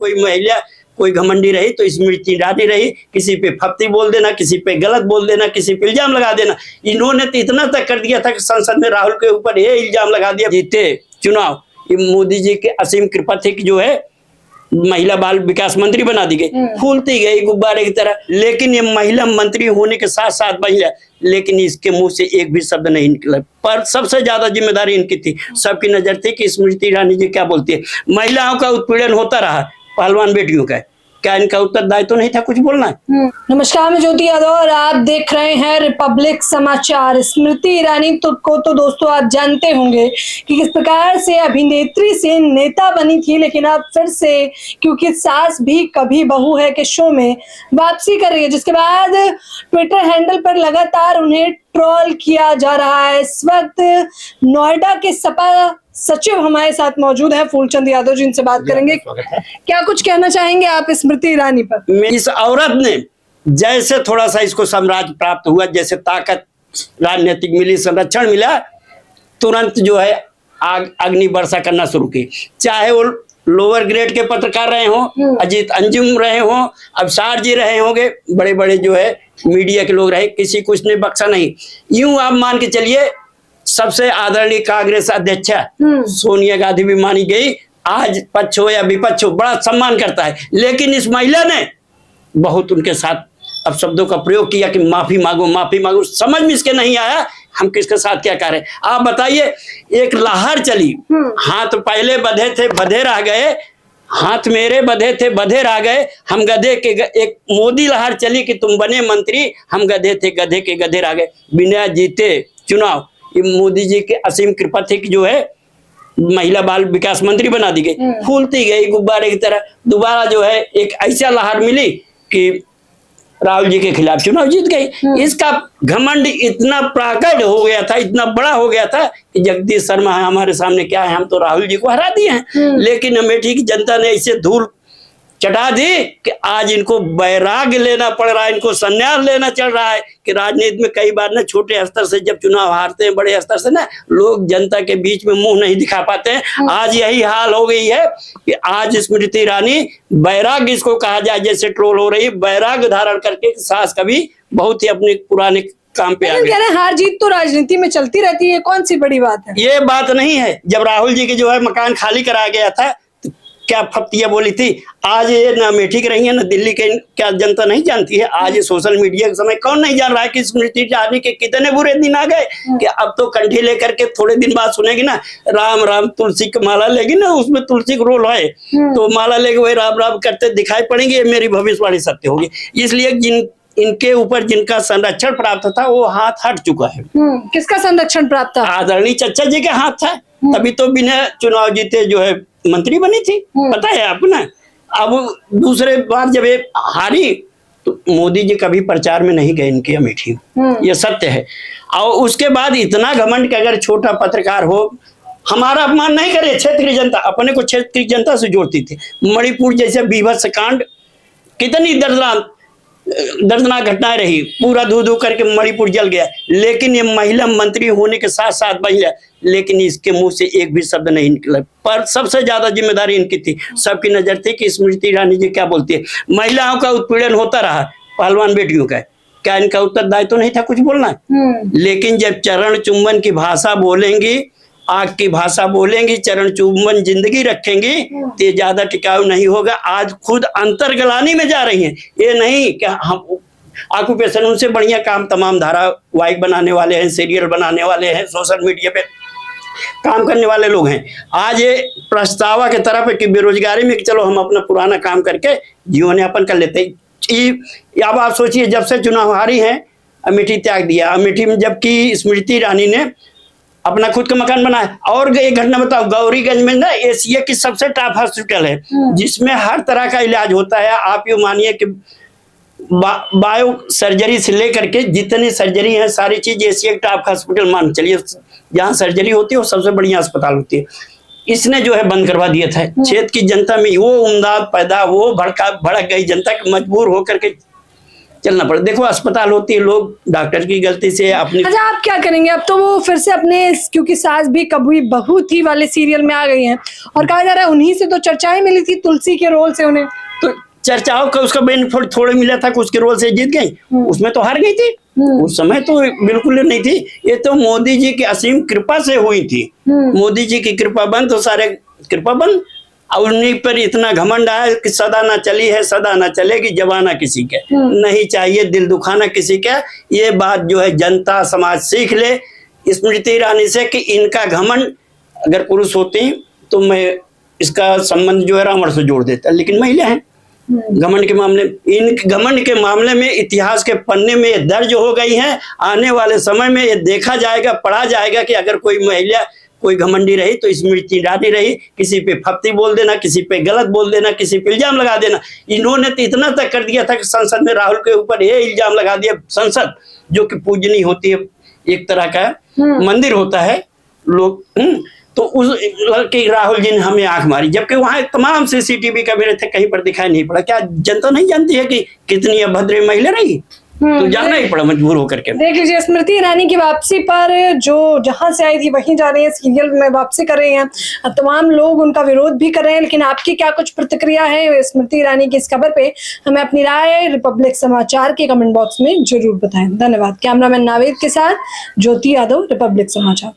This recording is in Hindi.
कोई महिला कोई घमंडी रही तो स्मृति ईरानी रही, किसी पे फप्ती बोल देना, किसी पे गलत बोल देना, किसी पे इल्जाम लगा देना। इन्होंने तो इतना तक कर दिया था कि संसद में राहुल के ऊपर ये इल्जाम लगा दिया, जीते चुनाव, ये मोदी जी के असीम कृपा थी कि जो है महिला बाल विकास मंत्री बना दी गई, फूलती गई गुब्बारे की तरह। लेकिन ये महिला मंत्री होने के साथ साथ महिला, लेकिन इसके मुंह से एक भी शब्द नहीं निकला। पर सबसे ज्यादा जिम्मेदारी इनकी थी। सबकी नजर थी कि स्मृति ईरानी जी क्या बोलती है। महिलाओं का उत्पीड़न होता रहा, पहलवान बेटियों का, क्या इनका उत्तरदायित्व तो नहीं था कुछ बोलना है? नमस्कार, मैं ज्योति यादव और आप देख रहे हैं रिपब्लिक समाचार। स्मृति ईरानी को तो दोस्तों आप जानते होंगे कि किस प्रकार से अभिनेत्री से नेता बनी थी, लेकिन अब फिर से क्योंकि सास भी कभी बहू है के शो में वापसी कर रही है, जिसके बाद ट्विटर हैंडल पर लगातार उन्हें ट्रोल किया जा रहा है। इस वक्त नोएडा के सपा सचिव हमारे साथ मौजूद है, फूलचंद यादव जी, इनसे बात करेंगे। क्या कुछ कहना चाहेंगे आप स्मृति ईरानी पर? इस औरत ने जैसे थोड़ा सा इसको साम्राज्य प्राप्त हुआ, जैसे ताकत राजनीतिक मिली, संरक्षण मिला, तुरंत जो है अग्नि वर्षा करना शुरू की। चाहे वो लोअर ग्रेड के पत्रकार रहे हों, अजीत अंजुम रहे हों, अवसार जी रहे होंगे, बड़े बड़े जो है मीडिया के लोग रहे, किसी को उसने बख्शा नहीं। यूं आप मान के चलिए सबसे आदरणीय कांग्रेस अध्यक्षा सोनिया गांधी भी मानी गई, आज पक्ष हो या विपक्ष हो बड़ा सम्मान करता है। लेकिन इस महिला ने बहुत उनके साथ अब शब्दों का प्रयोग किया कि माफी मांगो माफी मांगो। समझ में इसके नहीं आया हम किसके साथ क्या करें। आप बताइए, एक लहर चली, हाथ पहले बंधे थे बंधे रह गए, हाथ मेरे बंधे थे बंधे रह गए, हम गधे के एक मोदी लहर चली कि तुम बने मंत्री, हम गधे थे गधे के गधे रह गए। बिना जीते चुनाव, ये मोदी जी के असीम कृपा थी कि जो है महिला बाल विकास मंत्री बना दी गई, फूलती गई गुब्बारे की तरह। दोबारा जो है एक ऐसा लहर मिली कि राहुल जी के खिलाफ चुनाव जीत गई। इसका घमंड इतना प्रकट हो गया था, इतना बड़ा हो गया था कि जगदीश शर्मा है हमारे सामने, क्या है, हम तो राहुल जी को हरा दिए हैं। लेकिन अमेठी की जनता ने ऐसे धूल चढ़ा दी कि आज इनको बैराग लेना पड़ रहा है, इनको संन्यास लेना चल रहा है। कि राजनीति में कई बार ना छोटे स्तर से जब चुनाव हारते हैं, बड़े स्तर से ना लोग जनता के बीच में मुंह नहीं दिखा पाते हैं। आज यही हाल हो गई है कि आज स्मृति ईरानी बैराग इसको कहा जाए, जैसे ट्रोल हो रही है, बैराग धारण करके सास कभी बहुत ही अपने पुराने काम पे आ गए। हार जीत तो राजनीति में चलती रहती है, कौन सी बड़ी बात है? ये बात नहीं है। जब राहुल जी के जो है मकान खाली कराया गया था, क्या फप्तियां बोली थी। आज ये ना अमेठी के रही है ना दिल्ली के, क्या जनता नहीं जानती है? आज ये सोशल मीडिया के समय कौन नहीं जान रहा है कि स्मृति ईरानी के कितने बुरे दिन आ गए कि अब तो कंठी लेकर के थोड़े दिन बाद सुनेगी ना राम राम तुलसी की माला लेगी ना, उसमें तुलसी का रोल है तो माला लेके वही राम राम करते दिखाई पड़ेंगे। ये मेरी भविष्यवाणी सत्य होगी। इसलिए इनके ऊपर जिनका संरक्षण प्राप्त था वो हाथ हट चुका है। किसका संरक्षण प्राप्त था? आदरणीय चचा जी के हाथ था, तभी तो बिना चुनाव जीते जो है मंत्री बनी थी, पता है आपको ना। अब दूसरे बार जब ये हारी तो मोदी जी कभी प्रचार में नहीं गए इनके अमेठी, ये सत्य है। और उसके बाद इतना घमंड कि अगर छोटा पत्रकार हो हमारा अपमान नहीं करे, क्षेत्र की जनता अपने को क्षेत्र की जनता से जोड़ती थी। मणिपुर जैसे बीभत्स कांड, कितनी दर्दनाक घटनाएं रही, पूरा धू धू करके मणिपुर जल गया। लेकिन ये महिला मंत्री होने के साथ साथ महिला, लेकिन इसके मुंह से एक भी शब्द नहीं निकला। पर सबसे ज्यादा जिम्मेदारी इनकी थी। सबकी नजर थी कि स्मृति ईरानी जी क्या बोलती है। महिलाओं का उत्पीड़न होता रहा, पहलवान बेटियों का, क्या इनका उत्तरदायित्व तो नहीं था कुछ बोलना है? लेकिन जब चरण चुंबन की भाषा बोलेंगी, आग की भाषा बोलेंगी, चरण चुंबन जिंदगी रखेंगी तो ज्यादा टिकाऊ नहीं होगा। आज खुद अंतरगलानी में जा रही हैं। ये नहीं कि हम ऑक्यूपेशन, उनसे बढ़िया काम तमाम धारावाहिक बनाने वाले हैं, सीरियल बनाने वाले हैं, सोशल मीडिया पे काम करने वाले लोग हैं। आज ये प्रस्तावा के तरफ है कि बेरोजगारी में कि चलो हम अपना पुराना काम करके जीवन यापन कर लेते हैं। अब आप सोचिए, जब से चुनाव हारी है अमेठी त्याग दिया। अमेठी में जबकि स्मृति ईरानी ने अपना खुद का मकान बनाया। और एक घटना बताओ, गौरीगंज में ना एशिया की सबसे टॉप हॉस्पिटल है जिसमें हर तरह का इलाज होता है। आप ये मानिए कि बायो सर्जरी से लेकर के जितनी सर्जरी है सारी चीज एशिया टॉप हॉस्पिटल मान चलिए, जहाँ सर्जरी होती है वो सबसे बढ़िया अस्पताल होती है। इसने जो है बंद करवा दिया था। क्षेत्र की जनता में वो उम्दाद पैदा, वो भड़क गई जनता, मजबूर होकर के चलना पड़ा। देखो अस्पताल होती है, लोग डॉक्टर की गलती से अपनी। अच्छा, आप क्या करेंगे अब? तो वो फिर से अपने, क्योंकि सास भी कभी बहू थी वाले सीरियल में आ गई हैं और कहा जा रहा है उन्हीं से तो चर्चाएं मिली थी तुलसी के रोल से उन्हें। तो चर्चाओं का उसका बेनिफिट थोड़े मिला था, उसके रोल से जीत गई, उसमें तो हार गई थी। उस समय तो बिल्कुल नहीं थी। ये तो मोदी जी की असीम कृपा से हुई थी। मोदी जी की कृपा बंद तो सारे कृपा बंद। और उन्हीं पर इतना घमंड आया कि सदा ना चली है सदा ना चलेगी जवाना किसी के, नहीं चाहिए दिल दुखाना किसी का। ये बात जो है जनता समाज सीख ले स्मृति ईरानी से कि इनका घमंड, अगर पुरुष होती तो मैं इसका संबंध जो है रावण से जोड़ देता, लेकिन महिला है। घमंड के मामले, इन घमंड के मामले में इतिहास के पन्ने में ये दर्ज हो गई है। आने वाले समय में ये देखा जाएगा, पढ़ा जाएगा कि अगर कोई महिला कोई घमंडी रही तो स्मृति ईरानी रही। किसी पे फप्ती बोल देना, किसी पे गलत बोल देना, किसी पे इल्जाम लगा देना। इन्होंने तो इतना तक कर दिया था कि संसद में राहुल के ऊपर ये इल्जाम लगा दिया। संसद जो कि पूजनीय होती है, एक तरह का मंदिर होता है लोग, तो उस लड़के राहुल जी ने हमें आंख मारी, जबकि वहां तमाम CCTV कैमरे थे, कहीं पर दिखाई नहीं पड़ा। क्या जनता नहीं जानती है कि कितनी अभद्र महिला रही? तो जाना ही पड़ा मजबूर होकर के। देख लीजिए, स्मृति ईरानी की वापसी पर जो जहां से आई थी वहीं जा रही है, सीरियल में वापसी कर रही हैं। तमाम लोग उनका विरोध भी कर रहे हैं, लेकिन आपकी क्या कुछ प्रतिक्रिया है स्मृति ईरानी की इस खबर पे? हमें अपनी राय रिपब्लिक समाचार के कमेंट बॉक्स में जरूर बताएं। धन्यवाद। कैमरामैन नावेद के साथ ज्योति यादव, रिपब्लिक समाचार।